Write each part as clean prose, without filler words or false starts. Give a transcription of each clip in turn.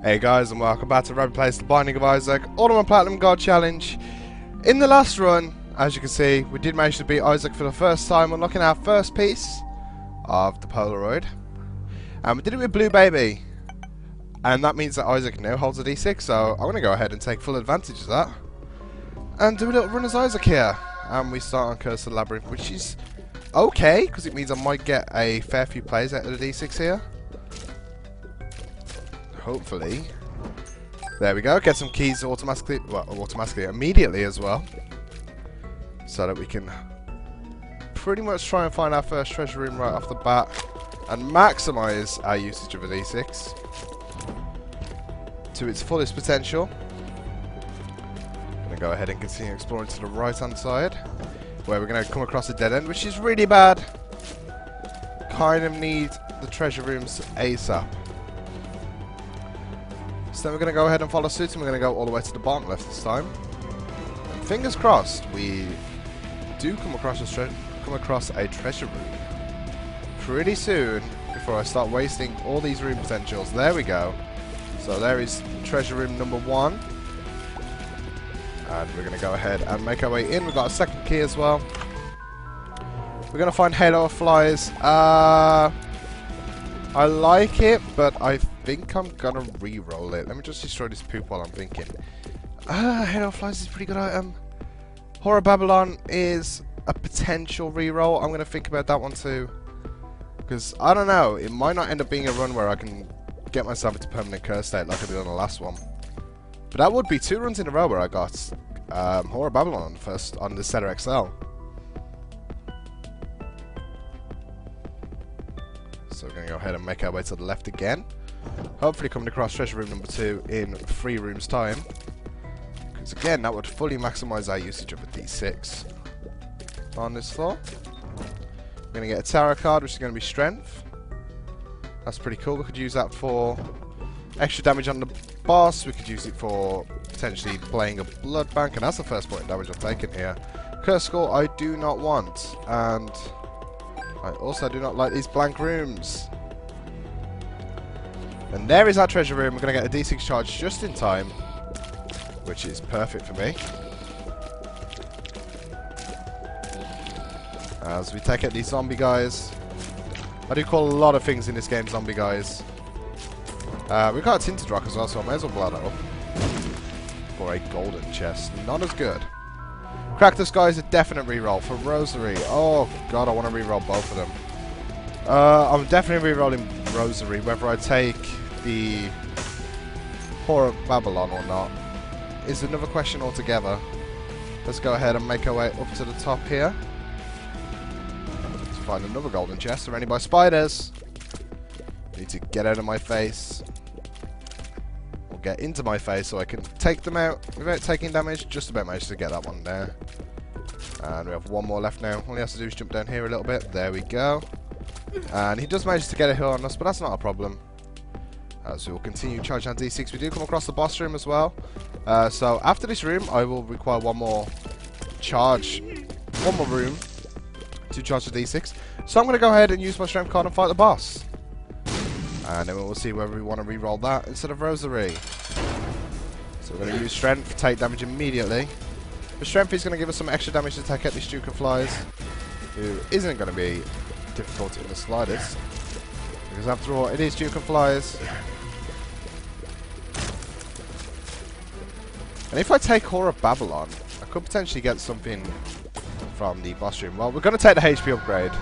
Hey guys, and welcome back to Rapid Plays The Binding of Isaac Ultimate Platinum God Challenge. In the last run, as you can see, we did manage to beat Isaac for the first time, unlocking our first piece of the Polaroid. And we did it with Blue Baby. And that means that Isaac now holds a D6, so I'm going to go ahead and take full advantage of that. And do a little run as Isaac here. And we start on Curse of the Labyrinth, which is okay, because it means I might get a fair few plays out of the D6 here. Hopefully. There we go. Get some keys automatically, immediately as well. So that we can pretty much try and find our first treasure room right off the bat. And maximise our usage of a D6 to its fullest potential. I'm going to go ahead and continue exploring to the right hand side, where we're going to come across a dead end, which is really bad. Kind of need the treasure rooms ASAP. So then we're going to go ahead and follow suit, and we're going to go all the way to the bottom left this time. And fingers crossed, we do come across a treasure room pretty soon before I start wasting all these room potentials. There we go. So there is treasure room number 1. And we're going to go ahead and make our way in. We've got a second key as well. We're going to find Halo of Flies. I like it, but I think I'm gonna re-roll it. Let me just destroy this poop while I'm thinking. Halo of Flies is a pretty good item. Horror Babylon is a potential re-roll. I'm gonna think about that one too, because I don't know, it might not end up being a run where I can get myself into permanent curse state like I did on the last one. But that would be 2 runs in a row where I got Horror Babylon first on the Setter XL. So we're going to go ahead and make our way to the left again. Hopefully coming across treasure room number 2 in 3 rooms time. Because again, that would fully maximise our usage of a D6 on this floor. We're going to get a tarot card, which is going to be strength. That's pretty cool. We could use that for extra damage on the boss. We could use it for potentially playing a blood bank. And that's the first point of damage I've taken here. Curse score I do not want. And I also do not like these blank rooms. And there is our treasure room. We're going to get a D6 charge just in time, which is perfect for me. As we take out these zombie guys. I do call a lot of things in this game zombie guys. We've got a tinted rock as well, so I may as well blow that up. For a golden chest. Not as good. Cactus guy is a definite reroll. For Rosary, oh god, I want to reroll both of them. I'm definitely rerolling Rosary, whether I take the Horror Babylon or not is another question altogether. Let's go ahead and make our way up to the top here. Let's find another golden chest surrounded by spiders. Need to get out of my face. Or get into my face so I can take them out without taking damage. Just about managed to get that one there. And we have one more left now. All he has to do is jump down here a little bit. There we go. And he does manage to get a hill on us, but that's not a problem. So we'll continue charging our D6. We do come across the boss room as well. So after this room, I will require one more room to charge the D6. So I'm going to go ahead and use my strength card and fight the boss. And then we'll see whether we want to re-roll that instead of Rosary. So we're going to use strength, take damage immediately. The strength is going to give us some extra damage to take out this Duke of Flies, who isn't going to be difficult in the slightest. Because after all, it is Duke of Flies. And if I take Horror Babylon, I could potentially get something from the boss room. Well, we're going to take the HP upgrade.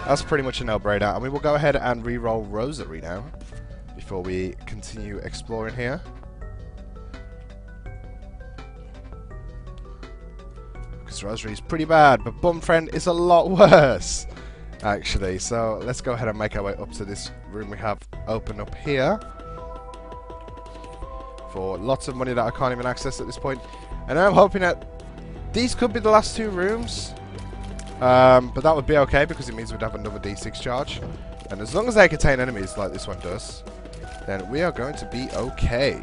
That's pretty much a no-brainer. And we will go ahead and re-roll Rosary now, before we continue exploring here. Because Rosary is pretty bad, but Bum Friend is a lot worse, actually. So let's go ahead and make our way up to this room we have open up here. For lots of money that I can't even access at this point. And I'm hoping that these could be the last 2 rooms. But that would be okay, because it means we'd have another D6 charge. And as long as they contain enemies like this one does, then we are going to be okay.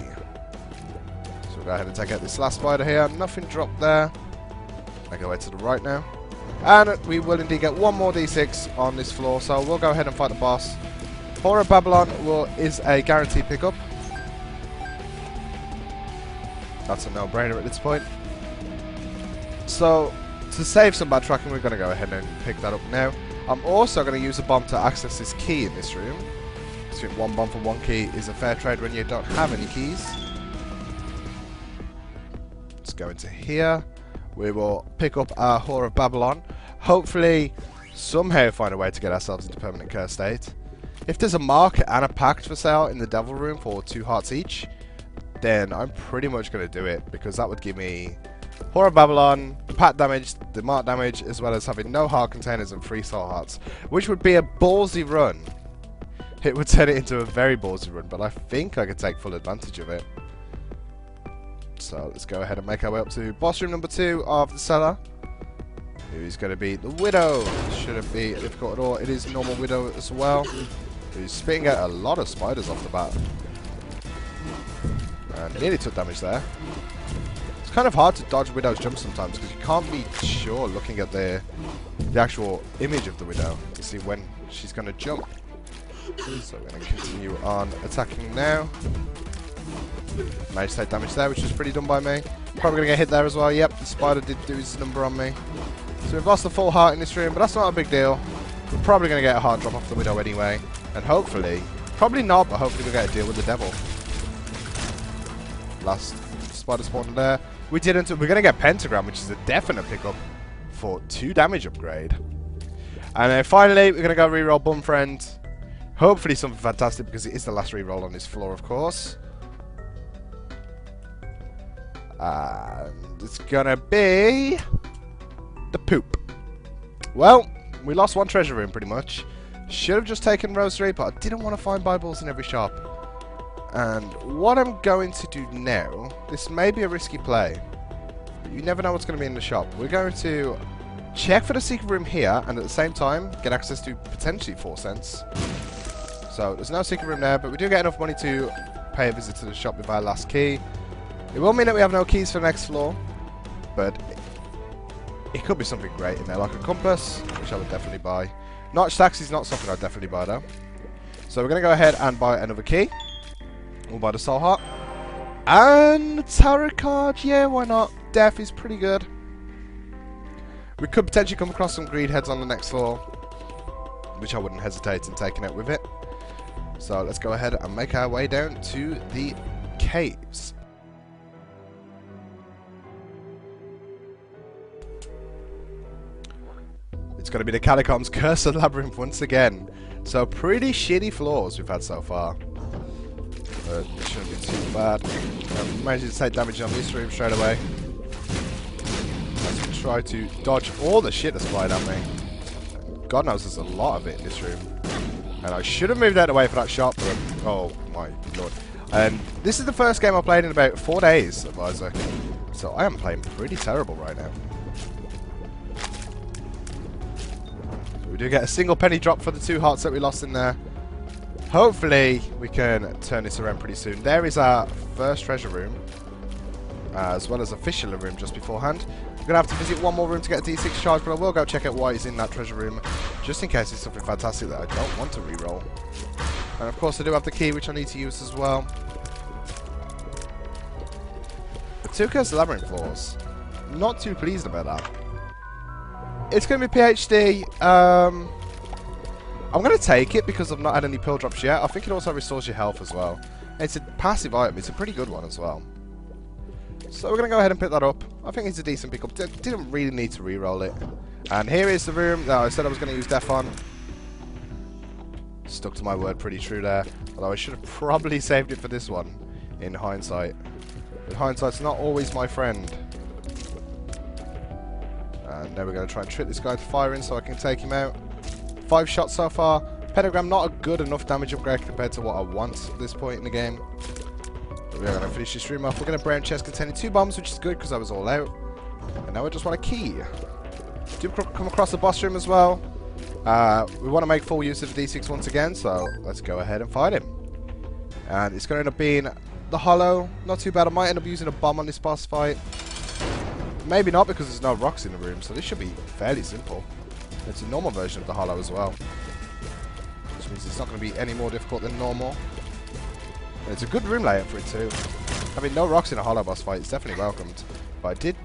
So we'll go ahead and take out this last spider here. Nothing dropped there. I go away to the right now. And we will indeed get one more D6 on this floor. So we'll go ahead and fight the boss. Horror Babylon is a guaranteed pickup. That's a no-brainer at this point. So, to save some backtracking, we're going to go ahead and pick that up now. I'm also going to use a bomb to access this key in this room. I think one bomb for one key is a fair trade when you don't have any keys. Let's go into here. We will pick up our Whore of Babylon. Hopefully, somehow find a way to get ourselves into permanent curse state. If there's a market and a pact for sale in the devil room for 2 hearts each, then I'm pretty much going to do it, because that would give me Whore of Babylon, the pact damage, the mark damage, as well as having no heart containers and 3 soul hearts, which would be a ballsy run. It would turn it into a very ballsy run, but I think I could take full advantage of it. So let's go ahead and make our way up to boss room number 2 of the cellar. Who's going to be the Widow. Shouldn't be difficult at all. It is normal Widow as well. Who's spitting out a lot of spiders off the bat. And nearly took damage there. It's kind of hard to dodge Widow's jump sometimes because you can't be sure looking at the actual image of the Widow to see when she's going to jump. So we're going to continue on attacking now. Managed to take damage there, which was pretty done by me. Probably going to get hit there as well. Yep, the spider did do his number on me. So we've lost the full heart in this room, but that's not a big deal. We're probably going to get a heart drop off the Widow anyway. And hopefully, probably not, but hopefully we'll get a deal with the devil. Last spider spawned there. We didn't. We're going to get Pentagram, which is a definite pickup for 2 damage upgrade. And then finally, we're going to go reroll Bum Friend. Hopefully something fantastic, because it is the last reroll on this floor, of course. And it's going to be the poop. Well, we lost 1 treasure room pretty much. Should have just taken Rosary, but I didn't want to find Bibles in every shop. And what I'm going to do now, this may be a risky play, but you never know what's going to be in the shop. We're going to check for the secret room here, and at the same time, get access to potentially 4 cents. So, there's no secret room there, but we do get enough money to pay a visit to the shop with our last key. It will mean that we have no keys for the next floor, but it could be something great in there, like a compass, which I would definitely buy. Notch tax is not something I'd definitely buy, though. So we're going to go ahead and buy another key. We'll buy the soul heart. And the tarot card, yeah, why not? Death is pretty good. We could potentially come across some greed heads on the next floor, which I wouldn't hesitate in taking out with it. So let's go ahead and make our way down to the caves. It's going to be the Catacombs Curse of Labyrinth once again. So pretty shitty floors we've had so far. But it shouldn't be too bad. Managed to take damage on this room straight away. Let's try to dodge all the shit that's flying at me. God knows there's a lot of it in this room. And I should have moved out of the way for that shot, but oh my lord. And this is the first game I played in about 4 days of Isaac. So I am playing pretty terrible right now. We do get a single penny drop for the 2 hearts that we lost in there. Hopefully we can turn this around pretty soon. There is our first treasure room, as well as a fissure room just beforehand. We're going to have to visit one more room to get a D6 charge, but I will go check out what is in that treasure room, just in case it's something fantastic that I don't want to reroll. And of course I do have the key, which I need to use as well. The 2 Curse Labyrinth floors. Not too pleased about that. It's going to be PhD. I'm going to take it because I've not had any pill drops yet. I think it also restores your health as well. It's a passive item. It's a pretty good one as well. So we're going to go ahead and pick that up. I think it's a decent pickup. Didn't really need to re-roll it. And here is the room that I said I was going to use Death on. Stuck to my word pretty true there. Although I should have probably saved it for this one in hindsight. But hindsight's not always my friend. And now we're going to try and trick this guy to firing so I can take him out. 5 shots so far. Pentagram not a good enough damage upgrade compared to what I want at this point in the game. But we're going to finish this room off. We're going to brown chest containing 2 bombs, which is good because I was all out. And now I just want a key. Do come across the boss room as well. We want to make full use of the D6 once again, so let's go ahead and fight him. And it's going to end up being the Hollow. Not too bad. I might end up using a bomb on this boss fight. Maybe not, because there's no rocks in the room, so this should be fairly simple. It's a normal version of the Hollow as well, which means it's not going to be any more difficult than normal. And it's a good room layout for it too. I mean, no rocks in a hollow boss fight is definitely welcomed. But I did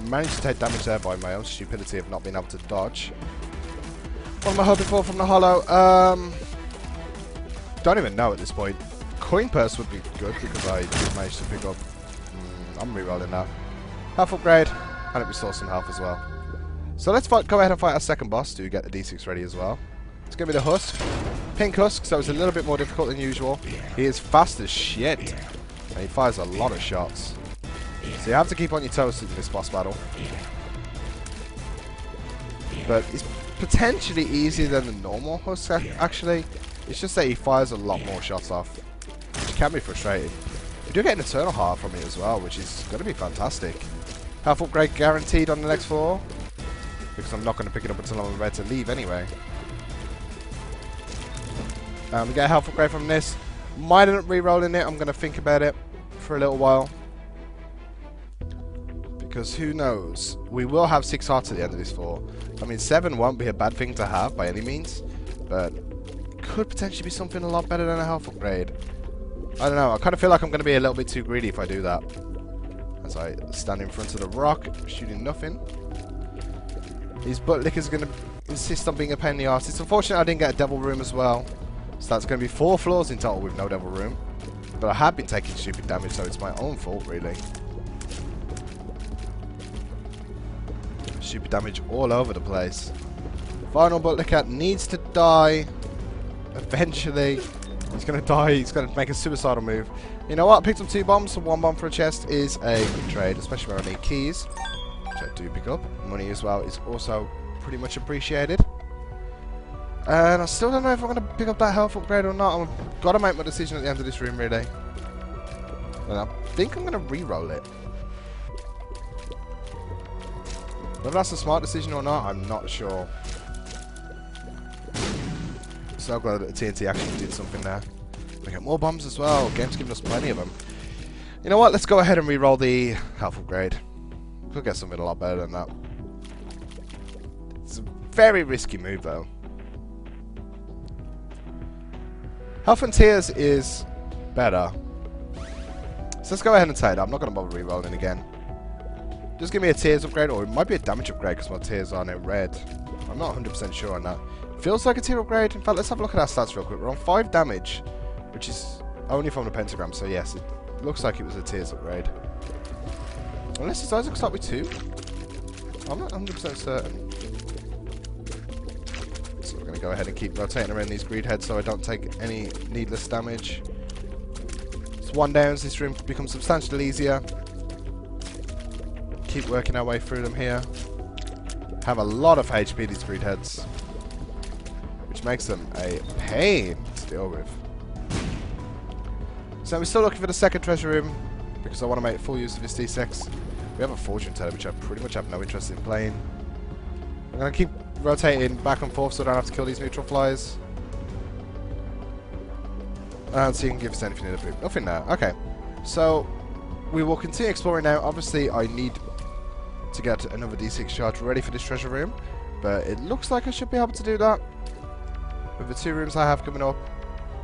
manage to take damage there by my own stupidity of not being able to dodge. What am I hoping for from the hollow? Don't even know at this point. Coin purse would be good because I did manage to pick up. I'm rerolling that. Health upgrade, and it restores some health as well. So let's go ahead and fight our second boss to get the D6 ready as well. It's going to be the Husk. Pink Husk, so it's a little bit more difficult than usual. He is fast as shit, and he fires a lot of shots. So you have to keep on your toes in this boss battle. But it's potentially easier than the normal Husk, actually. It's just that he fires a lot more shots off, which can be frustrating. We do get an Eternal Heart from it as well, which is going to be fantastic. Health upgrade guaranteed on the next floor, because I'm not going to pick it up until I'm ready to leave anyway. We get a health upgrade from this. Might end up re-rolling it. I'm going to think about it for a little while. Because who knows? We will have 6 hearts at the end of this floor. I mean, 7 won't be a bad thing to have by any means. But could potentially be something a lot better than a health upgrade. I don't know. I kind of feel like I'm going to be a little bit too greedy if I do that. As I stand in front of the rock, shooting nothing. These butt lickers are going to insist on being a pain in the arse. It's unfortunate I didn't get a devil room as well. So that's going to be 4 floors in total with no devil room. But I have been taking stupid damage, so it's my own fault, really. Stupid damage all over the place. Final butt licker needs to die. Eventually. He's going to die. He's going to make a suicidal move. You know what? I picked up 2 bombs, so 1 bomb for a chest is a good trade, especially when I need keys, which I do pick up. Money as well is also pretty much appreciated. And I still don't know if I'm going to pick up that health upgrade or not. I've got to make my decision at the end of this room, really. And I think I'm going to re-roll it. Whether that's a smart decision or not, I'm not sure. So glad that the TNT actually did something there. We get more bombs as well. Game's giving us plenty of them. You know what? Let's go ahead and re-roll the health upgrade. Could get something a lot better than that. It's a very risky move, though. Health and Tears is better. So let's go ahead and take that. I'm not going to bother re-rolling again. Just give me a Tears upgrade, or it might be a damage upgrade because my Tears are now red. I'm not 100% sure on that. Feels like a tier upgrade. In fact, let's have a look at our stats real quick. We're on 5 damage, which is only from the pentagram. So yes, it looks like it was a Tears upgrade. Unless his eyes will start with 2. I'm not 100% certain. So we're going to go ahead and keep rotating around these greed heads so I don't take any needless damage. It's 1 down. This room becomes substantially easier. Keep working our way through them here. Have a lot of HP, these greed heads, which makes them a pain to deal with. So we're still looking for the second treasure room because I want to make full use of this D6. We have a fortune teller, which I pretty much have no interest in playing. I'm going to keep rotating back and forth so I don't have to kill these neutral flies. And see if you can give us anything in the boot. Nothing there. Okay. So we will continue exploring now. Obviously, I need to get another D6 charge ready for this treasure room, but it looks like I should be able to do that with the 2 rooms I have coming up,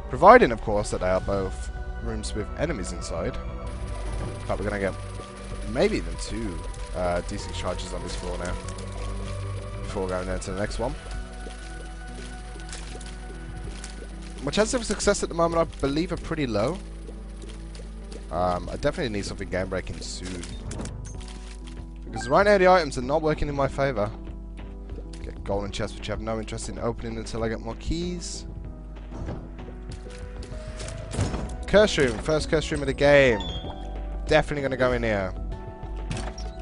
providing of course that they are both rooms with enemies inside. In fact, we're going to get maybe even 2 D6 charges on this floor now before going down to the next one. My chances of success at the moment, I believe, are pretty low. I definitely need something game breaking soon. Because right now the items are not working in my favour. Get golden chests, which I have no interest in opening until I get more keys. Curse room, first curse room of the game. Definitely going to go in here.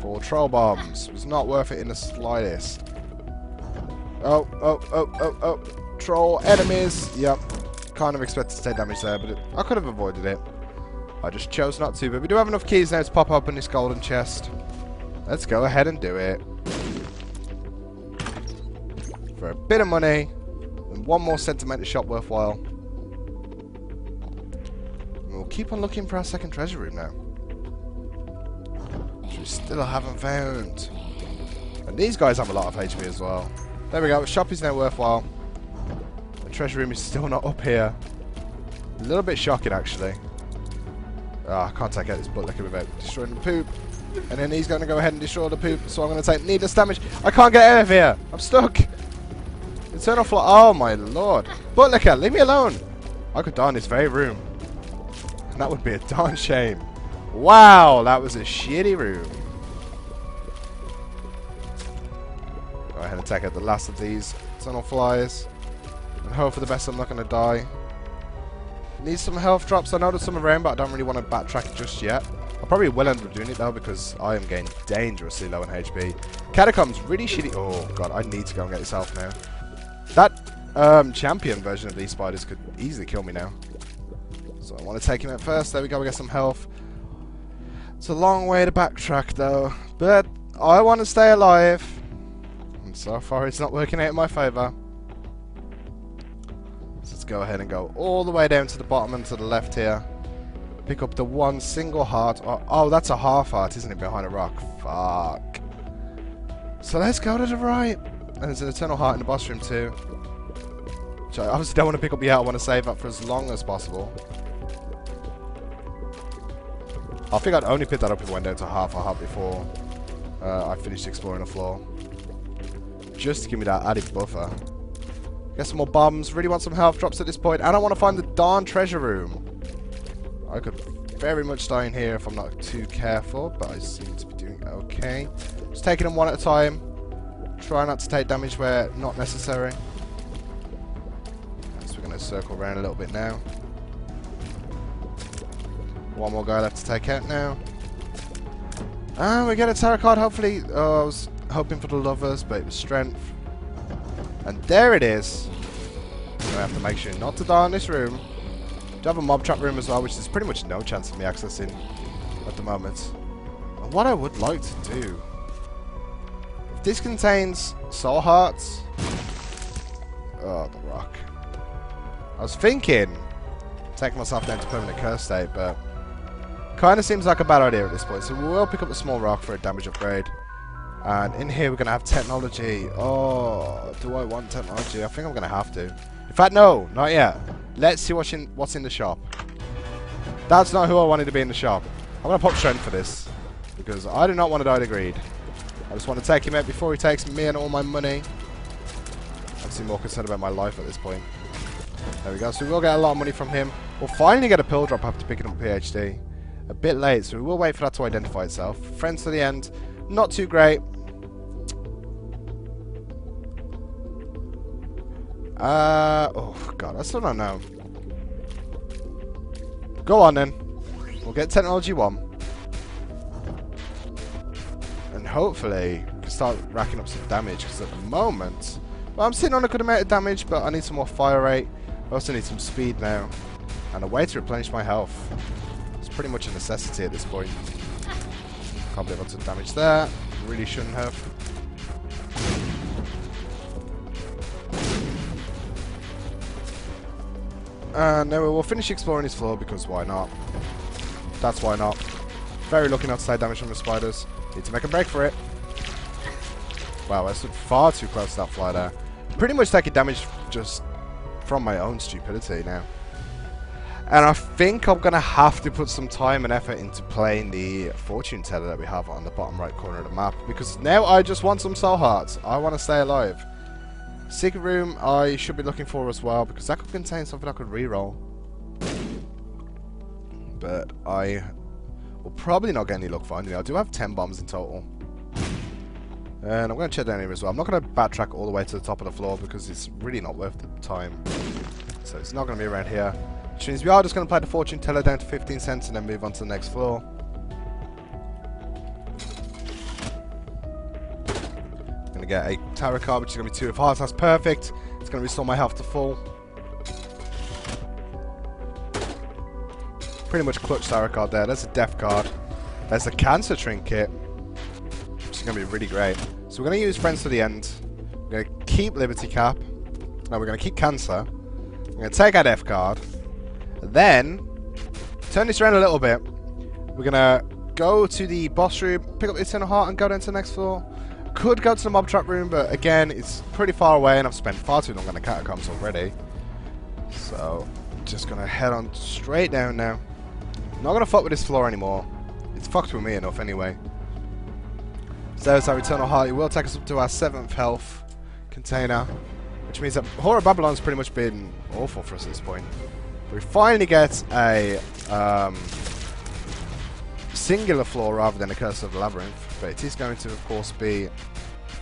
4 troll bombs. Was not worth it in the slightest. Oh. Troll enemies. Yep. Kind of expected to take damage there, but I could have avoided it. I just chose not to, but we do have enough keys now to pop open this golden chest. Let's go ahead and do it. For a bit of money, and 1 more sentimental shop worthwhile. And we'll keep on looking for our second treasure room now, which we still haven't found. And these guys have a lot of HP as well. There we go, the shop is now worthwhile. The treasure room is still not up here. A little bit shocking, actually. I can't take out this buttlicker without destroying the poop. And then he's going to go ahead and destroy the poop, so I'm going to take needless damage. I can't get out of here. I'm stuck. Eternal fly. Oh my lord. Buttlicker, leave me alone. I could die in this very room. And that would be a darn shame. Wow, that was a shitty room. Go ahead and take out the last of these eternal flies. And hope for the best I'm not going to die. Need some health drops. I know there's some around, but I don't really want to backtrack just yet. I probably will end up doing it though, because I am getting dangerously low on HP. Catacombs, really shitty. Oh god, I need to go and get this health now. That champion version of these spiders could easily kill me now. So I want to take him out first. There we go, we get some health. It's a long way to backtrack though, but I want to stay alive. And so far it's not working out in my favour. So let's go ahead and go all the way down to the bottom and to the left here. Pick up the one single heart. Oh, that's a half heart, isn't it, behind a rock? Fuck. So let's go to the right. And there's an eternal heart in the boss room too. Which I obviously don't want to pick up yet. I want to save up for as long as possible. I think I'd only pick that up if I went down to half a heart before I finished exploring the floor. Just to give me that added buffer. Get some more bombs. Really want some health drops at this point. And I want to find the darn treasure room. I could very much die in here if I'm not too careful, but I seem to be doing okay. Just taking them one at a time. Try not to take damage where not necessary. So we're going to circle around a little bit now. One more guy left to take out now. And we get a tarot card, hopefully. Oh, I was hoping for the lovers, but it was strength. And there it is. I have to make sure not to die in this room. Do have a mob trap room as well, which there's pretty much no chance of me accessing at the moment. And what I would like to do, if this contains soul hearts, oh, the rock. I was thinking taking myself down to permanent curse state, but kind of seems like a bad idea at this point. So we will pick up the small rock for a damage upgrade. And in here we're going to have technology. Oh, do I want technology? I think I'm going to have to. In fact, no, not yet. Let's see what's in the shop. That's not who I wanted to be in the shop. I'm going to pop strength for this, because I do not want to die to greed. I just want to take him out before he takes me and all my money. I'm still more concerned about my life at this point. There we go. So we will get a lot of money from him. We'll finally get a pill drop after picking up a PhD. A bit late, so we will wait for that to identify itself. Friends to the end. Not too great. Oh god, I still don't know. Go on then. We'll get technology 1. And hopefully we can start racking up some damage, because at the moment, well, I'm sitting on a good amount of damage, but I need some more fire rate. I also need some speed now. And a way to replenish my health. It's pretty much a necessity at this point. Can't believe I took damage there. Really shouldn't have. And now we'll finish exploring this floor, because why not? That's why not. Very lucky not to take damage from the spiders. Need to make a break for it. Wow, I stood far too close to that fly there. Pretty much taking damage just from my own stupidity now. And I think I'm going to have to put some time and effort into playing the fortune teller that we have on the bottom right corner of the map. Because now I just want some soul hearts. I want to stay alive. Secret room I should be looking for as well, because that could contain something I could reroll. But I will probably not get any luck finding it. I do have 10 bombs in total. And I'm going to check down here as well. I'm not going to backtrack all the way to the top of the floor, because it's really not worth the time. So it's not going to be around here. Which means we are just going to play the fortune teller down to 15 cents and then move on to the next floor. Going to get a tarot card, which is going to be 2 of hearts. That's perfect. It's going to restore my health to full. Pretty much clutch tarot card there. There's a death card. There's a cancer trinket, which is going to be really great. So we're going to use friends to the end. We're going to keep Liberty Cap. No, we're going to keep cancer. We're going to take our death card. Then, turn this around a little bit. We're going to go to the boss room, pick up the Eternal Heart, and go down to the next floor. Could go to the mob trap room, but again, it's pretty far away, and I've spent far too long on the catacombs already. So, just going to head on straight down now. Not going to fuck with this floor anymore. It's fucked with me enough anyway. So there's our Eternal Heart. It will take us up to our 7th health container. Which means that Horror of Babylon's pretty much been awful for us at this point. We finally get a singular floor rather than a Curse of the Labyrinth. But it is going to, of course, be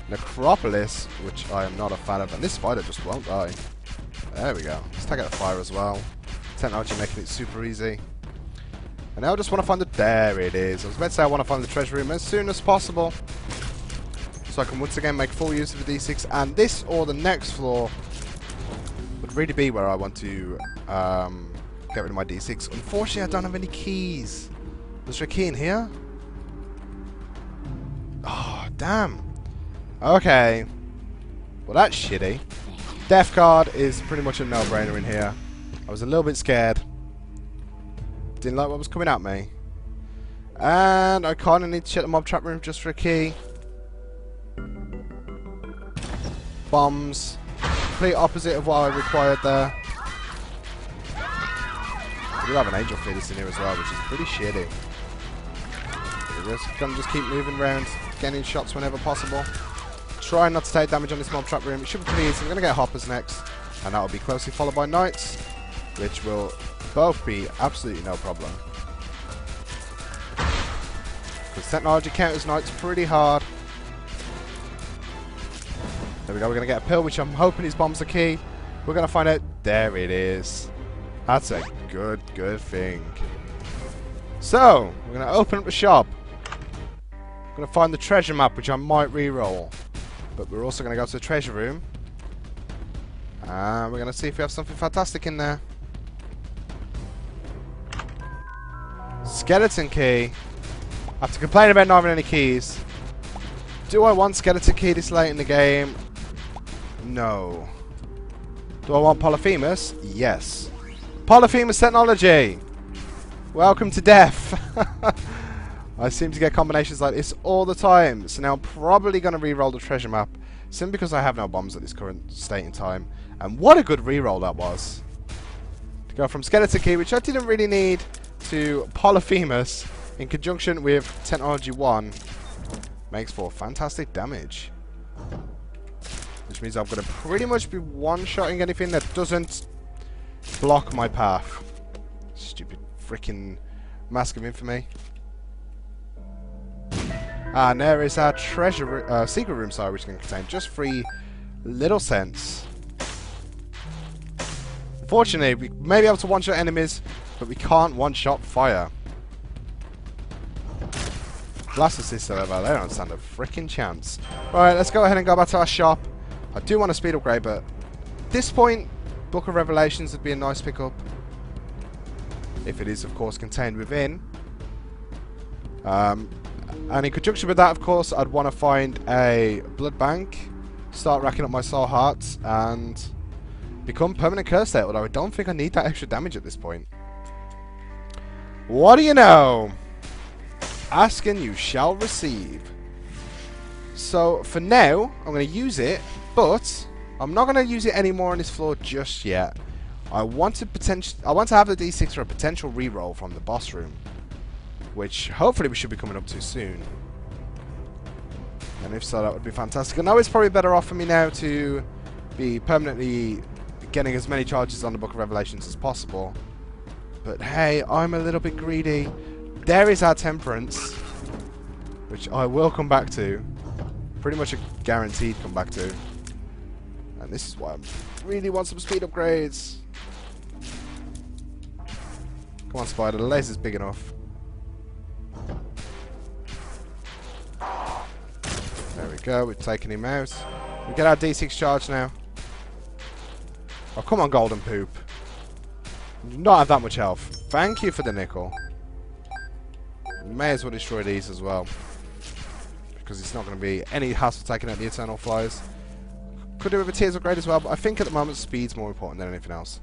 Necropolis, which I am not a fan of. And this spider just won't die. There we go. Let's take out the fire as well. Technology making it super easy. And now I just want to find the... There it is. I was about to say I want to find the treasure room as soon as possible. So I can once again make full use of the D6. And this or the next floor would really be where I want to get rid of my D6. Unfortunately, I don't have any keys. Was there a key in here? Oh, damn. Okay. Well, that's shitty. Death card is pretty much a no-brainer in here. I was a little bit scared. Didn't like what was coming at me. And I kind of need to check the mob trap room just for a key. Bombs. Complete opposite of what I required there. We do have an angel fetus in here as well, which is pretty shitty. We're just going to just keep moving around, getting shots whenever possible. Try not to take damage on this mob trap room. It should be pretty easy. We're going to get hoppers next. And that will be closely followed by knights, which will both be absolutely no problem. Because technology counters knights pretty hard. There we go. We're going to get a pill, which I'm hoping is bombs the key. We're going to find out. There it is. That's a good thing. So, we're going to open up the shop. We're going to find the treasure map, which I might re-roll. But we're also going to go to the treasure room. And we're going to see if we have something fantastic in there. Skeleton key. I have to complain about not having any keys. Do I want skeleton key this late in the game? No. Do I want Polyphemus? Yes. Polyphemus technology! Welcome to death! I seem to get combinations like this all the time. So now I'm probably going to re-roll the treasure map. Simply because I have no bombs at this current state in time. And what a good re-roll that was. To go from skeleton key, which I didn't really need, to Polyphemus in conjunction with Technology 1 makes for fantastic damage. Which means I'm going to pretty much be one-shotting anything that doesn't block my path. Stupid freaking Mask of Infamy. And there is our treasure secret room, sorry, which can contain just 3 little cents. Unfortunately, we may be able to one-shot enemies, but we can't one-shot fire. Blast assist, however, they don't stand a freaking chance. Right, let's go ahead and go back to our shop. I do want a speed upgrade, but at this point, Book of Revelations would be a nice pickup. If it is, of course, contained within. And in conjunction with that, of course, I'd want to find a blood bank, start racking up my soul hearts, and become permanent curse state, although I don't think I need that extra damage at this point. What do you know? Ask and you shall receive. So, for now, I'm going to use it, but I'm not going to use it anymore on this floor just yet. I want to have the D6 for a potential reroll from the boss room, which hopefully we should be coming up to soon. And if so, that would be fantastic. I know it's probably better off for me now to be permanently getting as many charges on the Book of Revelations as possible. But hey, I'm a little bit greedy. There is our Temperance, which I will come back to. Pretty much a guaranteed come back to. And this is why I really want some speed upgrades. Come on, Spider, the laser's big enough. There we go, we've taken him out. We get our D6 charge now. Oh, come on, Golden Poop. You do not have that much health. Thank you for the nickel. We may as well destroy these as well, because it's not going to be any hassle taking out the Eternal Flies. Could do with a Tears Upgrade as well, but I think at the moment speed's more important than anything else.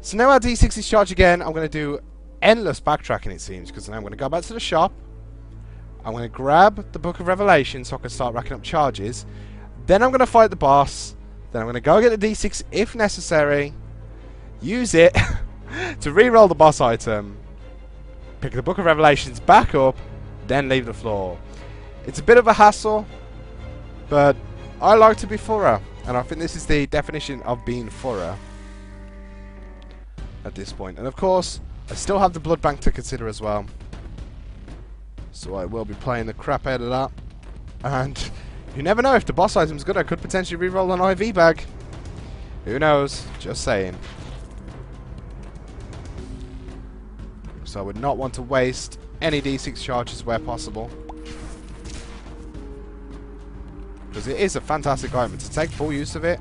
So now our D6 is charged again. I'm going to do endless backtracking, it seems, because now I'm going to go back to the shop. I'm going to grab the Book of Revelation so I can start racking up charges. Then I'm going to fight the boss. Then I'm going to go get the D6 if necessary. Use it to re-roll the boss item. pick the Book of Revelations back up, then leave the floor. It's a bit of a hassle, but I like to be thorough, and I think this is the definition of being thorough at this point. And of course, I still have the blood bank to consider as well, so I will be playing the crap out of that. And you never know, if the boss item's good, I could potentially reroll an IV bag. Who knows? Just saying. So I would not want to waste any D6 charges where possible, because it is a fantastic item. To take full use of it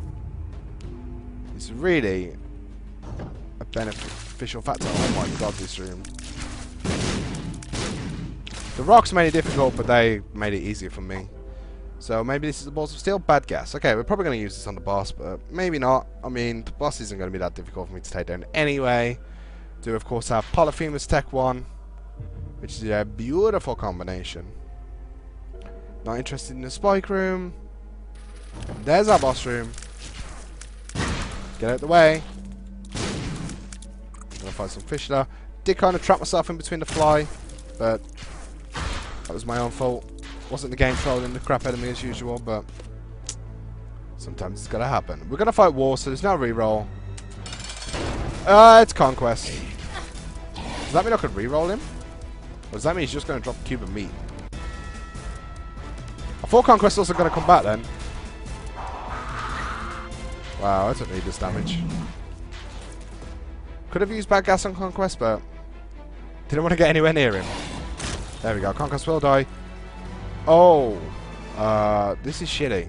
is really a beneficial factor. Oh my god, this room. The rocks made it difficult, but they made it easier for me. So maybe this is the Balls of Steel? Bad guess. Okay, we're probably going to use this on the boss, but maybe not. I mean, the boss isn't going to be that difficult for me to take down anyway. Do of course have Polyphemus Tech 1, which is a beautiful combination. Not interested in the spike room. There's our boss room. Get out the way. Gonna find some fish there. Did kind of trap myself in between the fly, but that was my own fault. Wasn't the game trolling the crap out of me as usual, but sometimes it's gotta happen. We're gonna fight War, so there's no reroll. It's Conquest. Does that mean I could reroll him? Or does that mean he's just gonna drop a cube of meat? I thought Conquest was also gonna come back then. Wow, I took needless damage. Could have used bad gas on Conquest, but didn't want to get anywhere near him. There we go. Conquest will die. Oh, this is shitty.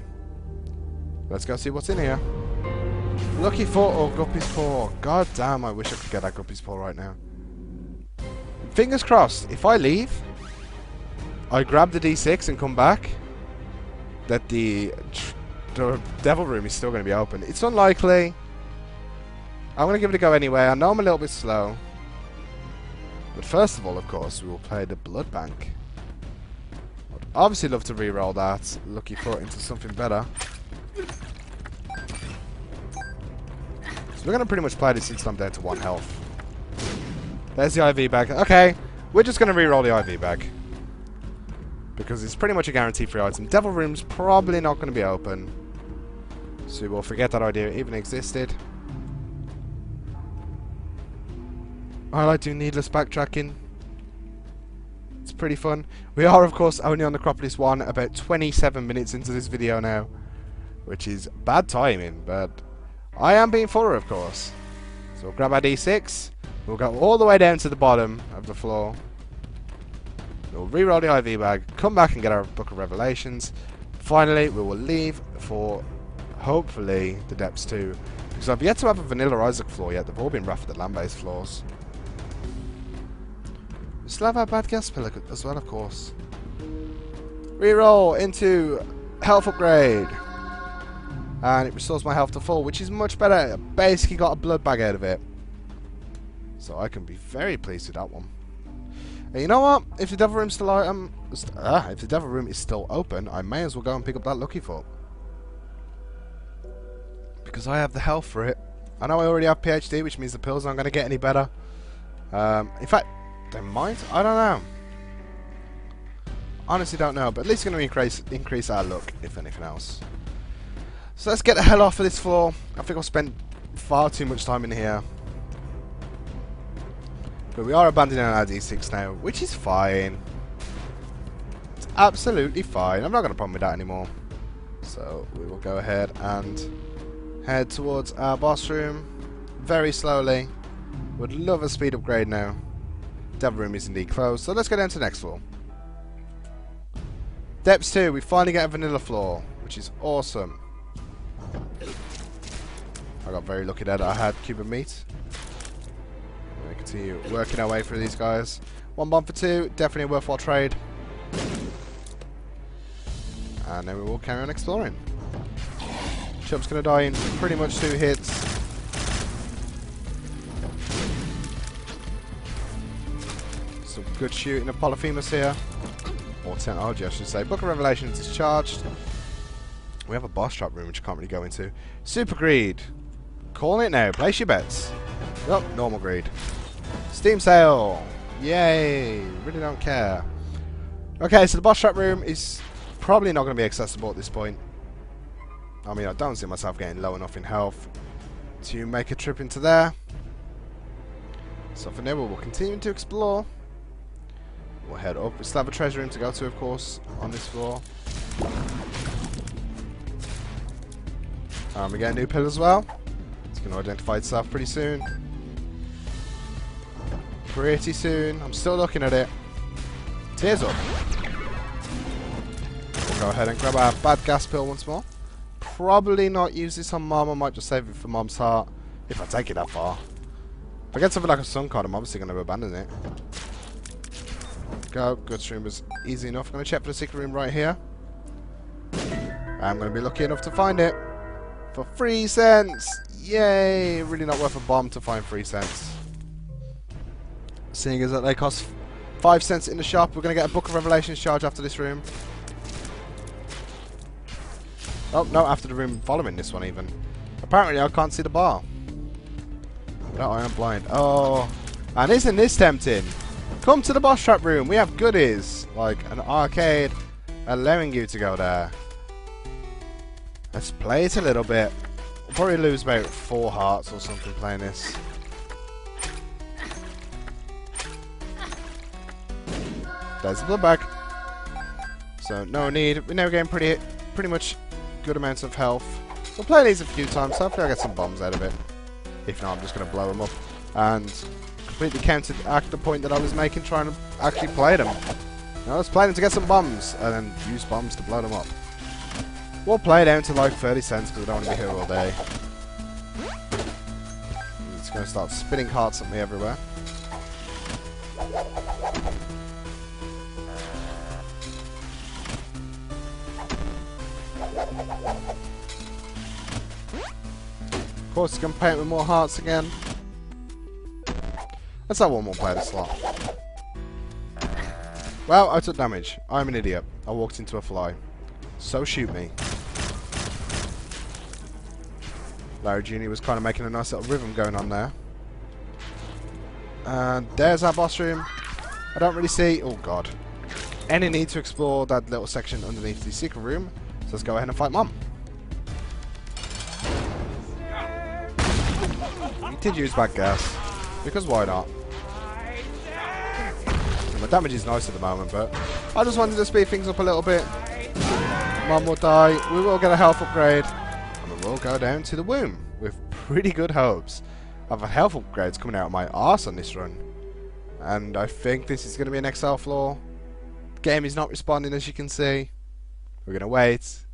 Let's go see what's in here. Lucky Foot or Guppy's Paw. God damn, I wish I could get that Guppy's Paw right now. Fingers crossed, if I leave, I grab the D6 and come back, that the Devil Room is still going to be open. It's unlikely. I'm going to give it a go anyway. I know I'm a little bit slow. But first of all, of course, we will play the Blood Bank. I'd obviously love to reroll that Lucky Foot into something better. So we're going to pretty much play this since I'm down to 1 health. There's the IV bag. Okay, we're just going to reroll the IV bag, because it's pretty much a guaranteed free item. Devil Room's probably not going to be open, so we'll forget that idea even existed. I like doing needless backtracking. It's pretty fun. We are, of course, only on Necropolis 1, about 27 minutes into this video now, which is bad timing, but I am being thorough, of course. So we'll grab our D6. We'll go all the way down to the bottom of the floor. We'll reroll the IV bag, come back and get our Book of Revelations. Finally, we will leave for, hopefully, the depths too. Because I've yet to have a vanilla Isaac floor yet. They've all been rough at the land-based floors. We still have our bad gas pillar as well, of course. Reroll into health upgrade. And it restores my health to full, which is much better. I basically got a blood bag out of it. So I can be very pleased with that one. And you know what? If the Devil Room's still if the Devil Room is still open, I may as well go and pick up that Lucky Foot, because I have the health for it. I know I already have PhD, which means the pills aren't going to get any better. In fact, they might. I don't know. Honestly, don't know. But at least it's going to increase our luck, if anything else. So let's get the hell off of this floor. I think I've spent far too much time in here. But we are abandoning our D6 now, which is fine. It's absolutely fine. I'm not going to problem with that anymore. So we will go ahead and head towards our boss room very slowly. Would love a speed upgrade now. Devil Room is indeed closed, so let's go down to the next floor. Depths 2, we finally get a vanilla floor, which is awesome. I got very lucky there that I had cube of meat. We continue working our way through these guys. 1 bomb for 2, definitely a worthwhile trade. And then we will carry on exploring. Chub's going to die in pretty much 2 hits. Some good shooting of Polyphemus here. Or technology, I should say. Book of Revelations is charged. We have a boss trap room which I can't really go into. Super Greed. Calling it now. Place your bets. Oh, normal greed. Steam sale. Yay! Really don't care. Okay, so the boss trap room is probably not going to be accessible at this point. I mean, I don't see myself getting low enough in health to make a trip into there. So for now, we'll continue to explore. We'll head up. We still have a treasure room to go to, of course, on this floor. We get a new pill as well. It's going to identify itself pretty soon. Pretty soon. I'm still looking at it. Tears up. We'll go ahead and grab our bad gas pill once more. Probably not use this on Mom. I might just save it for Mom's heart. If I take it that far. If I get something like a sun card, I'm obviously going to abandon it. Go. Goods room was easy enough. I'm going to check for the secret room right here. I'm going to be lucky enough to find it. For 3 cents! Yay! Really not worth a bomb to find 3 cents. Seeing as that they cost 5 cents in the shop, we're going to get a Book of Revelations charge after this room. Oh, no, after the room following this one even. Apparently I can't see the bar. No, I am blind. Oh, and isn't this tempting? Come to the boss trap room. We have goodies, like an arcade allowing you to go there. Let's play it a little bit. We'll probably lose about 4 hearts or something playing this. There's the blood bag. So no need. We're now getting pretty much good amounts of health. We'll play these a few times, so hopefully I'll get some bombs out of it. If not, I'm just going to blow them up. And completely counteract the point that I was making trying to actually play them. I was planning to get some bombs and then use bombs to blow them up. We'll play down to like 30 cents because I don't want to be here all day. It's going to start spitting hearts at me everywhere. Of course, it's going to paint with more hearts again. Let's have one more play of the slot. Well, I took damage. I'm an idiot. I walked into a fly. So shoot me. Larry Jr. was kind of making a nice little rhythm going on there. And there's our boss room. I don't really see, oh god, any need to explore that little section underneath the secret room. So let's go ahead and fight Mom. We did use bad gas, because why not? My damage is nice at the moment, but I just wanted to speed things up a little bit. Mom will die, we will get a health upgrade, and we will go down to the womb with pretty good hopes. I've had health upgrades coming out of my arse on this run. And I think this is going to be an XL floor. The game is not responding, as you can see. We're going to wait.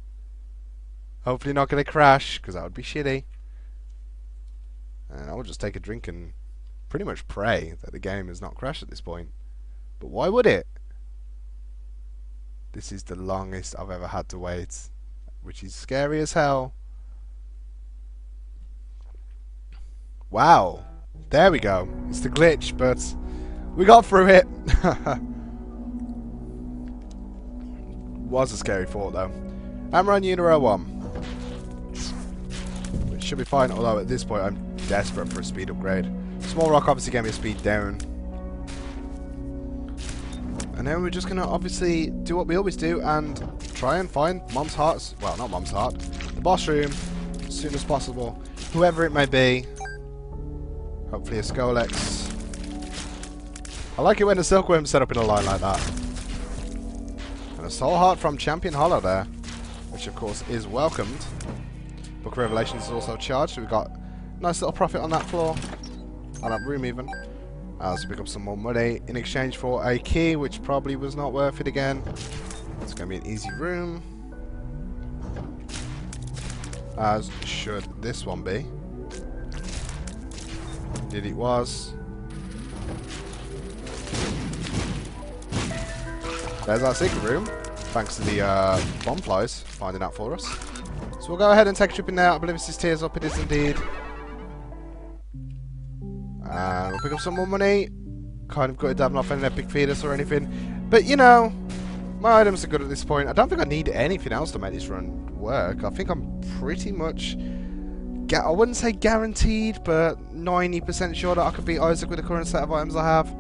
Hopefully not going to crash, because that would be shitty. And I will just take a drink and pretty much pray that the game has not crashed at this point. But why would it? This is the longest I've ever had to wait, which is scary as hell. Wow. There we go. It's the glitch, but we got through it. Was a scary thought, though. I'm on Uniro 1. Which should be fine, although at this point I'm desperate for a speed upgrade. Small Rock obviously gave me a speed down. And then we're just going to obviously do what we always do and try and find Mom's heart. Well, not Mom's heart. The boss room as soon as possible. Whoever it may be. Hopefully a Skolex. I like it when the Silkworm's set up in a line like that. And a Soul Heart from Champion Hollow there. Which of course is welcomed. Book of Revelations is also charged. So we've got a nice little profit on that floor. On that room even. Let's pick up some more money in exchange for a key, which probably was not worth it again. It's going to be an easy room. As should this one be. Indeed it was. There's our secret room. Thanks to the bomb flies finding that for us. So we'll go ahead and take a trip in there. I believe this is Tears Up. It is indeed. And we'll pick up some more money. Kind of gutted to have not found an epic fetus or anything. But you know, my items are good at this point. I don't think I need anything else to make this run work. I think I'm pretty much, I wouldn't say guaranteed, but 90% sure that I could beat Isaac with the current set of items I have.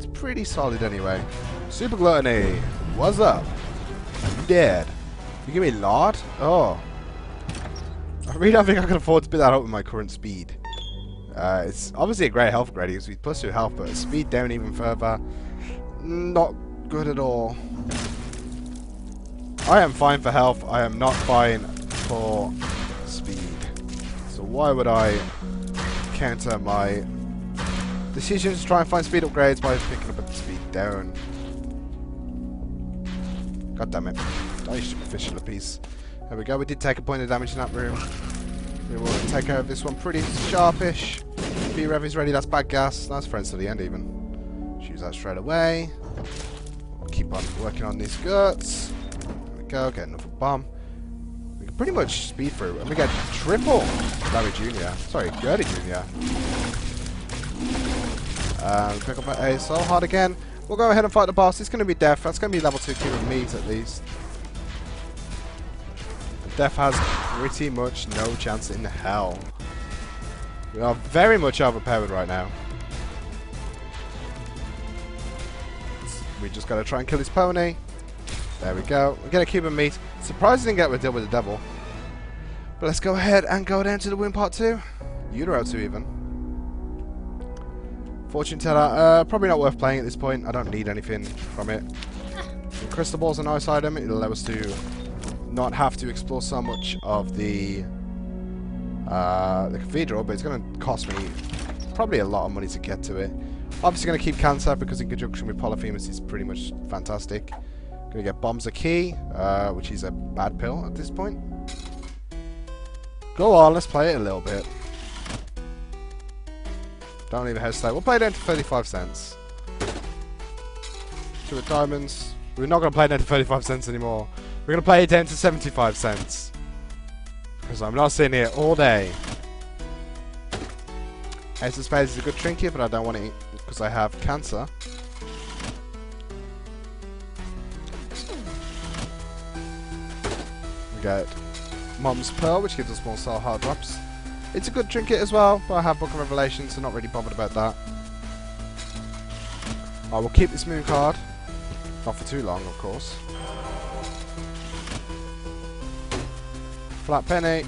It's pretty solid anyway. Super Gluttony, what's up? You dead. You give me a lot? Oh. I really don't think I can afford to put that up with my current speed. It's obviously a great health upgrade. It gives me +2 health, but speed down even further. Not good at all. I am fine for health. I am not fine for speed. So why would I counter my decisions to try and find speed upgrades by picking up the speed down? God damn it. I used to be fishing a piece. There we go. We did take a point of damage in that room. We will take care of this one pretty sharpish. B-Rev is ready. That's bad gas. That's friends to the end even. Choose that straight away. We'll keep on working on these guts. There we go. Get another bomb. We can pretty much speed through. And we get triple Larry Jr. Sorry, Gertie Jr. Pick up a so hard again. We'll go ahead and fight the boss. It's going to be Death. That's going to be level 2 Cuban meat at least. Death has pretty much no chance in hell. We are very much overpowered right now. We just got to try and kill his pony. There we go. We get a Cuban meat. Surprised we didn't get a deal with the devil. But let's go ahead and go down to the win part 2. Utero 2 even. Fortune Teller, probably not worth playing at this point. I don't need anything from it. The crystal ball's a nice item. It'll allow us to not have to explore so much of the cathedral, but it's going to cost me probably a lot of money to get to it. Obviously going to keep Cancer because in conjunction with Polyphemus it's pretty much fantastic. Going to get Bombs a Key, which is a bad pill at this point. Go on, let's play it a little bit. Don't even hesitate. We'll play it down to 35 cents. 2 of diamonds. We're not going to play it down to 35 cents anymore. We're going to play it down to 75 cents. Because I'm not sitting here all day. Ace of Spades is a good trinket, but I don't want it because I have Cancer. We get Mom's Pearl, which gives us more soul heart drops. It's a good trinket as well, but I have Book of Revelation, so not really bothered about that. I will keep this moon card. Not for too long, of course. Flat penny.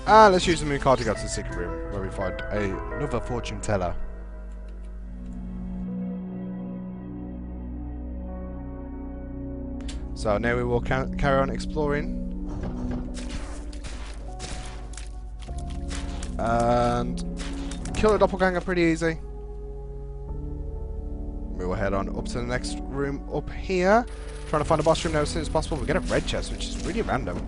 And let's use the moon card to go to the secret room, where we find another fortune teller. So now we will carry on exploring. And kill a doppelganger pretty easy. We will head on up to the next room up here. Trying to find a boss room now as soon as possible. We get a red chest, which is really random.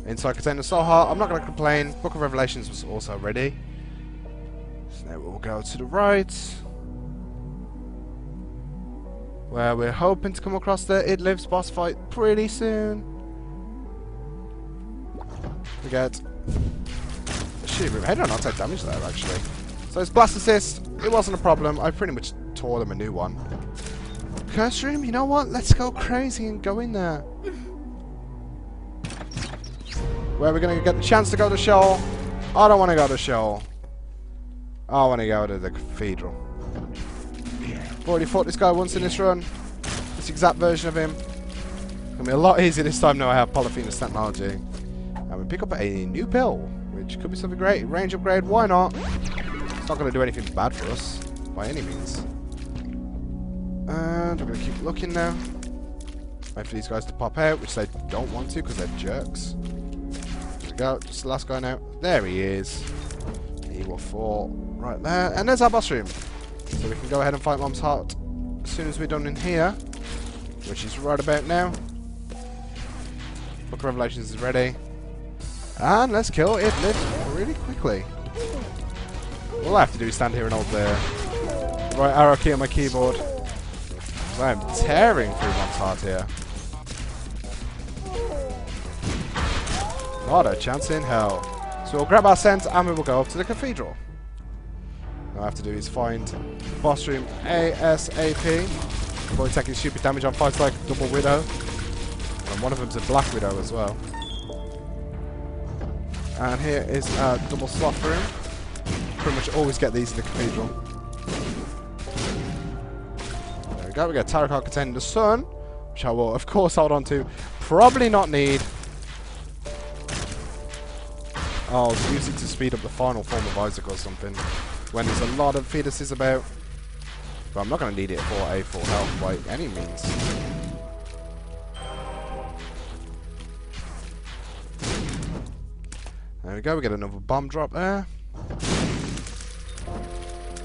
Inside contains a soul heart. I'm not going to complain. Book of Revelations was also ready. So now we'll go to the right, where we're hoping to come across the It Lives boss fight pretty soon. We get shitty room. Hey, no, not take damage there actually. So it's blast assist. It wasn't a problem. I pretty much tore them a new one. Curse room, you know what? Let's go crazy and go in there. Where we're going to get the chance to go to Sheol. I don't want to go to Sheol. I want to go to the cathedral. I've already fought this guy once in this run. This exact version of him. It's going to be a lot easier this time now I have Polyphemus technology. And we pick up a new pill, which could be something great. Range upgrade, why not? It's not going to do anything bad for us, by any means. And we're going to keep looking now. Wait for these guys to pop out, which they don't want to because they're jerks. There we go, just the last guy now. There he is. He will fall right there. And there's our boss room. So we can go ahead and fight Mom's Heart as soon as we're done in here, which is right about now. Book of Revelations is ready. And let's kill It Lives really quickly. All I have to do is stand here and hold the right arrow key on my keyboard. I am tearing through Mom's Heart here. Not a chance in hell. So we'll grab our scent and we will go up to the cathedral. All I have to do is find the boss room ASAP. Avoid taking stupid damage on fights like Double Widow. And one of them's a Black Widow as well. And here is a double sloth room. Pretty much always get these in the cathedral. go. We get tarot card containing the sun, which I will, of course, hold on to. Probably not need. I'll use it to speed up the final form of Isaac or something. When there's a lot of fetuses about. But I'm not going to need it for a full health by any means. There we go, we get another bomb drop there.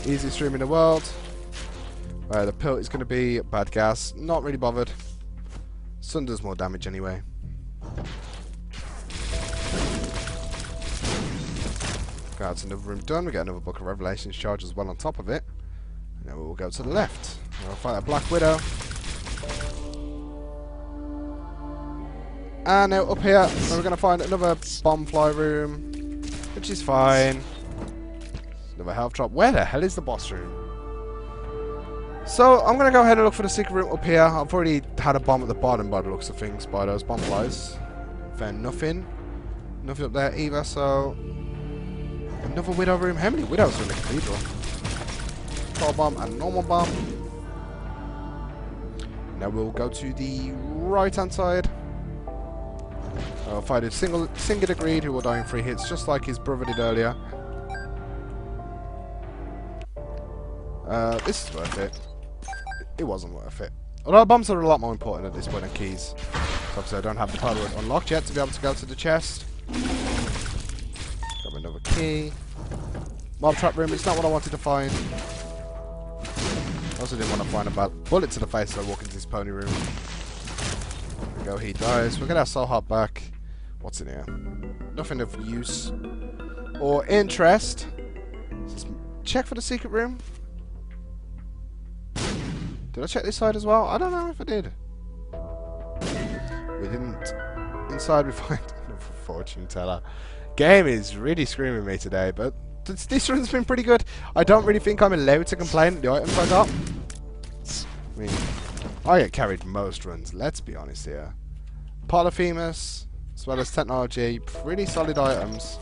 Easiest room in the world. The pill is going to be bad gas. Not really bothered. Sun does more damage anyway. That's another room done. We get another Book of Revelations charge as well on top of it. And then we'll go to the left. We'll fight a Black Widow. And now up here, we're going to find another bomb fly room, which is fine. Another health drop. Where the hell is the boss room? So I'm going to go ahead and look for the secret room up here. I've already had a bomb at the bottom by the looks of things, by those bomb flies. Found nothing. Nothing up there either, so... Another widow room. How many widows are in the cathedral? Control bomb and normal bomb. Now we'll go to the right hand side. I'll fight a singular greed who will die in 3 hits, just like his brother did earlier. This is worth it. It wasn't worth it. Although bombs are a lot more important at this point than keys. So obviously I don't have the password unlocked yet to be able to go to the chest. Grab another key. Mob trap room, it's not what I wanted to find. I also didn't want to find a bad bullet to the face as I walk into this pony room. There we go, he dies. We'll get our soul heart back. What's in here? Nothing of use or interest. Let's check for the secret room. Did I check this side as well? I don't know if I did. We didn't. Inside we find another fortune teller. Game is really screaming me today, but this run's been pretty good. I don't really think I'm allowed to complain at the items I got. I mean, I get carried most runs, let's be honest here. Polyphemus, as well as technology, pretty solid items.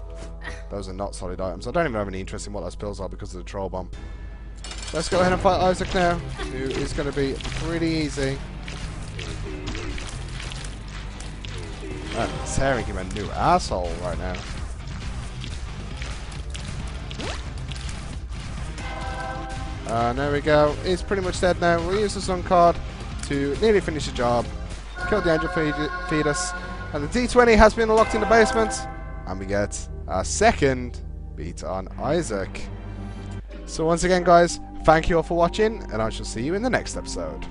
Those are not solid items. I don't even have any interest in what those pills are because of the troll bomb. Let's go ahead and fight Isaac now, who is going to be pretty easy. I'm tearing him a new asshole right now. There we go. He's pretty much dead now. We'll use the sun card to nearly finish the job. Kill the angel fetus. And the D20 has been locked in the basement. And we get our second beat on Isaac. So once again, guys, thank you all for watching, and I shall see you in the next episode.